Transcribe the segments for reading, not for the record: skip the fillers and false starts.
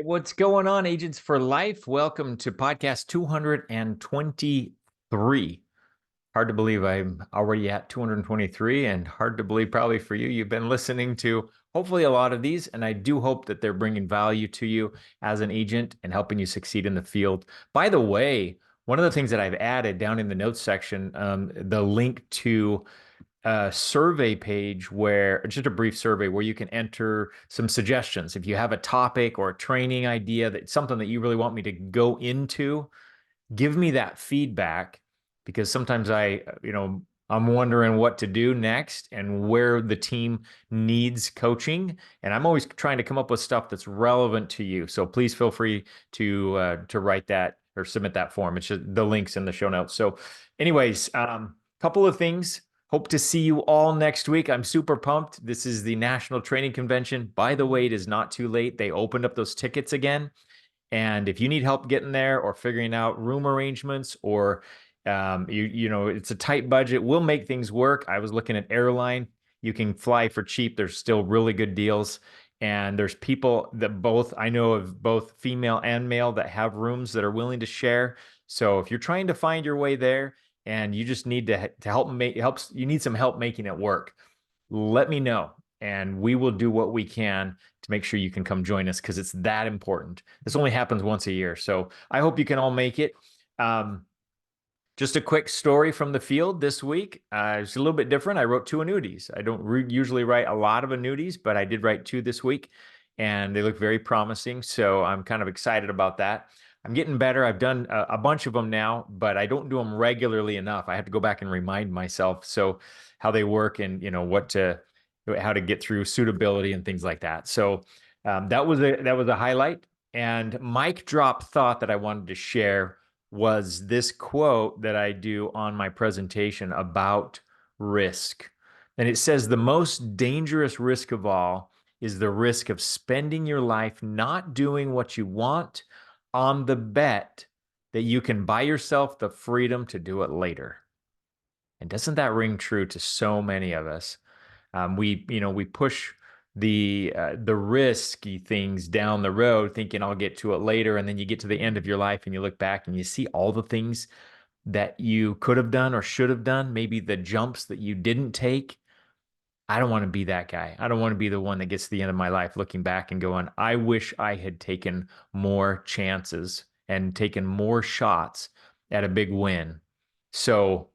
What's going on, Agents for Life? Welcome to podcast 223. Hard to believe I'm already at 223, and hard to believe probably for you. You've been listening to hopefully a lot of these, and I do hope that they're bringing value to you as an agent and helping you succeed in the field. By the way, one of the things that I've added down in the notes section, the link to a survey page where just a brief survey where you can enter some suggestions. If you have a topic or a training idea that's something that you really want me to go into, give me that feedback because sometimes I'm wondering what to do next and where the team needs coaching. And I'm always trying to come up with stuff that's relevant to you. So please feel free to write that or submit that form. It's just the links in the show notes. So anyways, couple of things. Hope to see you all next week. I'm super pumped. This is the National Training Convention. By the way, it is not too late. They opened up those tickets again. And if you need help getting there or figuring out room arrangements or it's a tight budget, we'll make things work. I was looking at airline. You can fly for cheap. There's still really good deals. And there's people that I know of both female and male that have rooms that are willing to share. So if you're trying to find your way there and you just need to you need some help making it work, let me know and we will do what we can to make sure you can come join us because it's that important. This only happens once a year. So I hope you can all make it. Just a quick story from the field this week. It's a little bit different. I wrote 2 annuities. I don't usually write a lot of annuities, but I did write 2 this week and they look very promising. So I'm kind of excited about that. I'm getting better. I've done a bunch of them now, but I don't do them regularly enough. I have to go back and remind myself so how they work and how to get through suitability and things like that. So that was a highlight. And mic drop thought that I wanted to share was this quote that I do on my presentation about risk. And it says the most dangerous risk of all is the risk of spending your life not doing what you want on the bet that you can buy yourself the freedom to do it later. And doesn't that ring true to so many of us? We push the risky things down the road, thinking I'll get to it later, and then you get to the end of your life and you look back and you see all the things that you could have done or should have done, maybe the jumps that you didn't take. I don't want to be that guy. I don't want to be the one that gets to the end of my life looking back and going, I wish I had taken more chances and taken more shots at a big win. So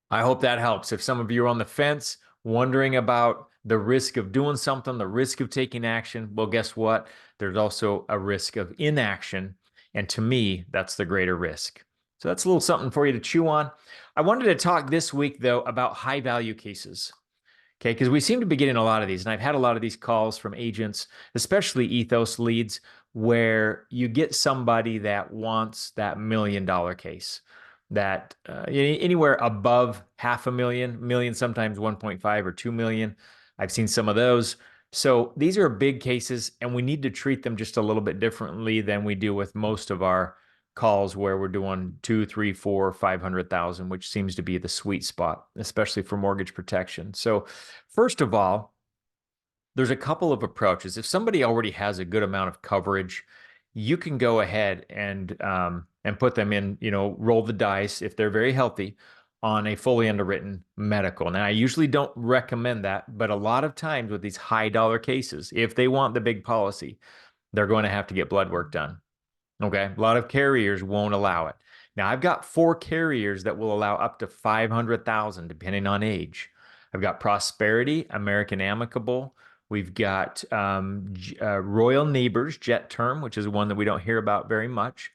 I hope that helps. If some of you are on the fence, wondering about the risk of doing something, the risk of taking action, well, guess what? There's also a risk of inaction. And to me, that's the greater risk. So that's a little something for you to chew on. I wanted to talk this week, though, about high value cases. Okay, because we seem to be getting a lot of these, and I've had a lot of these calls from agents, especially Ethos leads, where you get somebody that wants that $1 million case, that anywhere above half a million, sometimes 1.5 or 2 million. I've seen some of those. So these are big cases, and we need to treat them just a little bit differently than we do with most of our calls where we're doing 2, 3, 4, 500,000, which seems to be the sweet spot, especially for mortgage protection. So first of all, there's a couple of approaches. If somebody already has a good amount of coverage, you can go ahead and put them in, roll the dice if they're very healthy on a fully underwritten medical. Now, I usually don't recommend that, but a lot of times with these high dollar cases, if they want the big policy, they're going to have to get blood work done. Okay. A lot of carriers won't allow it. Now, I've got 4 carriers that will allow up to 500,000 depending on age. I've got Prosperity, American Amicable. We've got Royal Neighbors Jet Term, which is one that we don't hear about very much.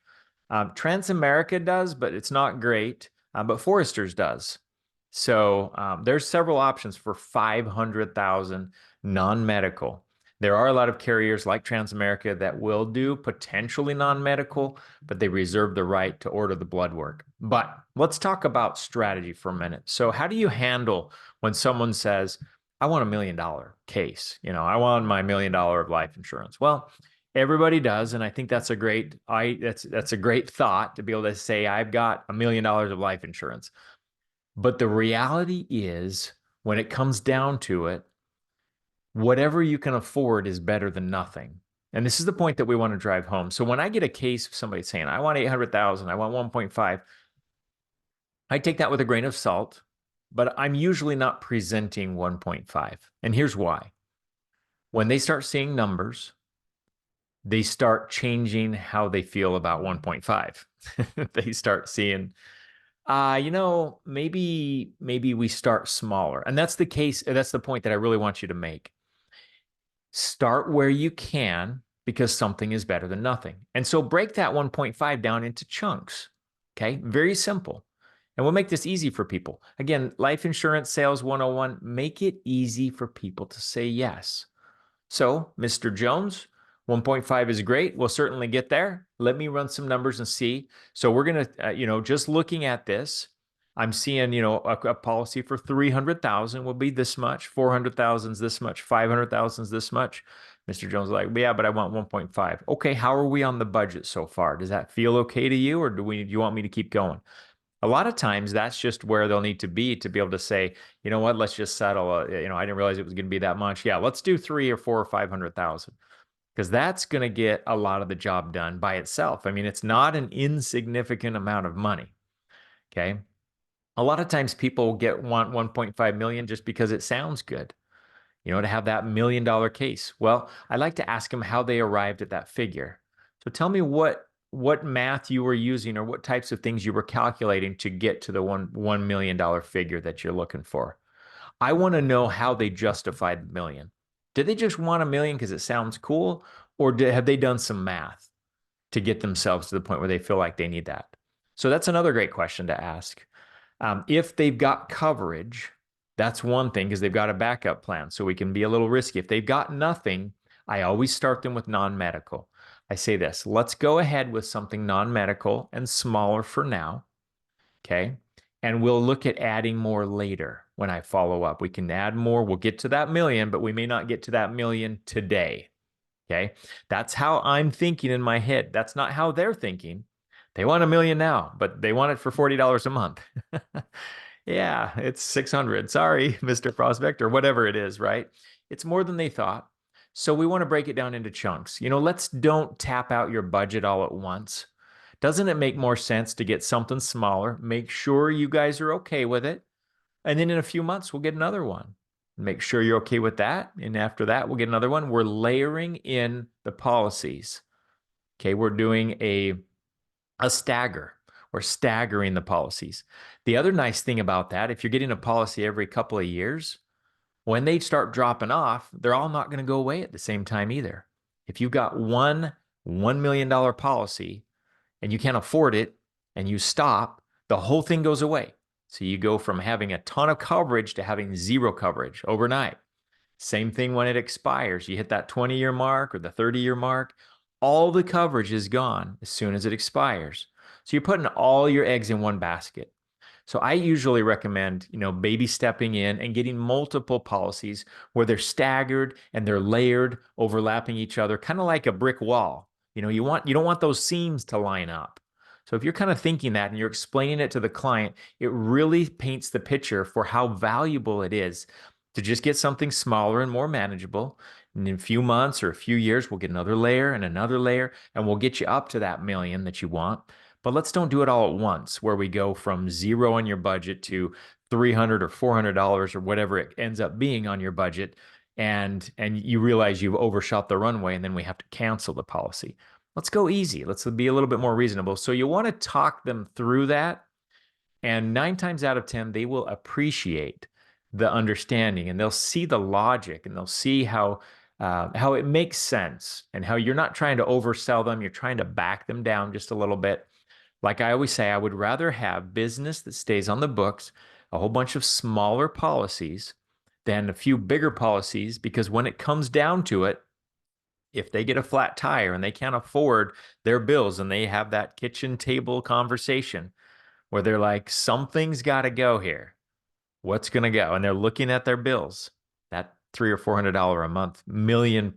Transamerica does, but it's not great. But Foresters does. So there's several options for 500,000 non-medical. There are a lot of carriers like Transamerica that will do potentially non-medical, but they reserve the right to order the blood work. But let's talk about strategy for a minute. So how do you handle when someone says, I want $1 million case, I want my $1 million of life insurance? Well, everybody does, and I think that's a great thought to be able to say I've got $1 million of life insurance. But the reality is, when it comes down to it, whatever you can afford is better than nothing. And this is the point that we want to drive home. So when I get a case of somebody saying, I want 800,000, I want 1.5, I take that with a grain of salt, but I'm usually not presenting 1.5. And here's why. When they start seeing numbers, they start changing how they feel about 1.5. They start seeing, maybe we start smaller. And that's the case. That's the point that I really want you to make. Start where you can because something is better than nothing. And so break that 1.5 down into chunks. Okay. Very simple. And we'll make this easy for people. Again, life insurance sales 101, make it easy for people to say yes. So, Mr. Jones, 1.5 is great. We'll certainly get there. Let me run some numbers and see. So we're going to, just looking at this, I'm seeing, a policy for 300,000 will be this much, 400,000 is this much, 500,000 is this much. Mr. Jones is like, yeah, but I want 1.5. Okay, how are we on the budget so far? Does that feel okay to you, or do you want me to keep going? A lot of times that's just where they'll need to be able to say, you know what, let's just settle. I didn't realize it was going to be that much. Yeah, let's do 3 or 4 or 500,000 because that's going to get a lot of the job done by itself. I mean, it's not an insignificant amount of money. Okay. A lot of times people want 1.5 million just because it sounds good, to have that $1 million case. Well, I like to ask them how they arrived at that figure. So tell me what math you were using or what types of things you were calculating to get to the $1 million figure that you're looking for. I want to know how they justified the million. Did they just want a million because it sounds cool, or have they done some math to get themselves to the point where they feel like they need that? So that's another great question to ask. If they've got coverage, that's one thing because they've got a backup plan, so we can be a little risky. If they've got nothing, I always start them with non-medical. I say this, let's go ahead with something non-medical and smaller for now, okay? And we'll look at adding more later when I follow up. We can add more. We'll get to that million, but we may not get to that million today, okay? That's how I'm thinking in my head. That's not how they're thinking. They want a million now, but they want it for $40 a month. Yeah, it's 600. Sorry, Mr. Prospect, or whatever it is, right? It's more than they thought. So we want to break it down into chunks. Let's don't tap out your budget all at once. Doesn't it make more sense to get something smaller? Make sure you guys are okay with it. And then in a few months, we'll get another one. Make sure you're okay with that. And after that, we'll get another one. We're layering in the policies. Okay, we're doing a stagger. We're staggering the policies. The other nice thing about that, if you're getting a policy every couple of years, when they start dropping off, they're all not going to go away at the same time either. If you've got $1 million policy and you can't afford it and you stop, the whole thing goes away. So you go from having a ton of coverage to having zero coverage overnight. Same thing when it expires. You hit that 20-year mark or the 30-year mark, all the coverage is gone as soon as it expires. So you're putting all your eggs in one basket. So I usually recommend, baby stepping in and getting multiple policies where they're staggered and they're layered, overlapping each other, kind of like a brick wall. You don't want those seams to line up. So if you're kind of thinking that and you're explaining it to the client, it really paints the picture for how valuable it is to just get something smaller and more manageable. And in a few months or a few years, we'll get another layer, and we'll get you up to that million that you want. But let's don't do it all at once, where we go from zero on your budget to $300 or $400 or whatever it ends up being on your budget, and you realize you've overshot the runway, and then we have to cancel the policy. Let's go easy. Let's be a little bit more reasonable. So you want to talk them through that, and 9 times out of 10, they will appreciate the understanding, and they'll see the logic, and they'll see how it makes sense, and how you're not trying to oversell them. You're trying to back them down just a little bit. Like I always say, I would rather have business that stays on the books, a whole bunch of smaller policies, than a few bigger policies, because when it comes down to it, if they get a flat tire and they can't afford their bills and they have that kitchen table conversation where they're like, something's got to go here. What's going to go? And they're looking at their bills. That $300 or $400 a month, $1 million+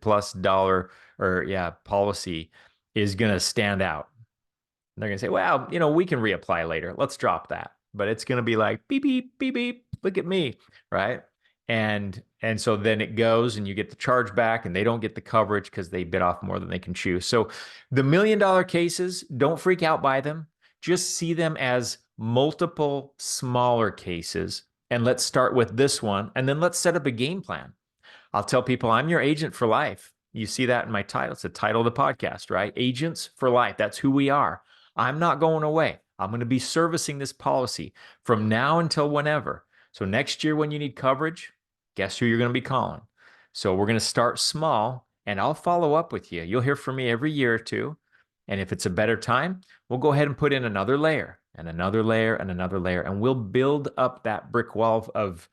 policy is going to stand out. And they're going to say, well, we can reapply later. Let's drop that. But it's going to be like, beep, beep, beep, beep. Look at me, right? And so then it goes and you get the charge back and they don't get the coverage because they bit off more than they can chew. So the $1 million cases, don't freak out by them. Just see them as multiple smaller cases. And let's start with this one. And then let's set up a game plan. I'll tell people I'm your agent for life. You see that in my title. It's the title of the podcast, right? Agents for life. That's who we are. I'm not going away. I'm going to be servicing this policy from now until whenever. So next year when you need coverage, guess who you're going to be calling? So we're going to start small and I'll follow up with you. You'll hear from me every year or two. And if it's a better time, we'll go ahead and put in another layer and another layer and another layer. And we'll build up that brick wall of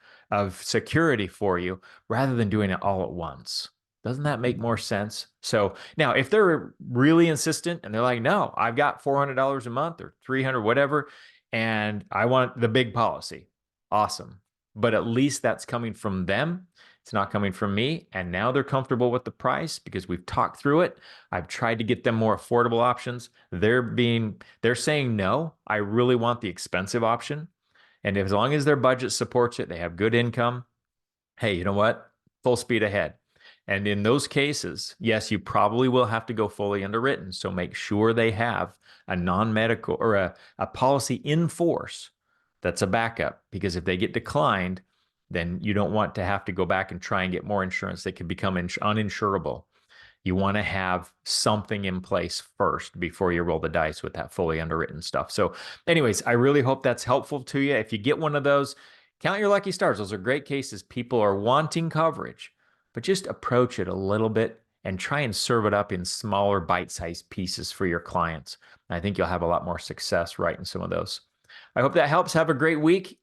security for you rather than doing it all at once. Doesn't that make more sense? So now if they're really insistent and they're like, no, I've got $400 a month or 300, whatever, and I want the big policy. Awesome. But at least that's coming from them. It's not coming from me. And now they're comfortable with the price because we've talked through it. I've tried to get them more affordable options. They're saying no. I really want the expensive option. And as long as their budget supports it, they have good income. Hey, you know what? Full speed ahead. And in those cases, yes, you probably will have to go fully underwritten. So make sure they have a non-medical or a policy in force that's a backup. Because if they get declined, then you don't want to have to go back and try and get more insurance that could become uninsurable. You want to have something in place first before you roll the dice with that fully underwritten stuff. So, anyways, I really hope that's helpful to you. If you get one of those, count your lucky stars. Those are great cases. People are wanting coverage, but just approach it a little bit and try and serve it up in smaller bite-sized pieces for your clients. I think you'll have a lot more success writing some of those. I hope that helps. Have a great week,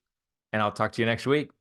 and I'll talk to you next week.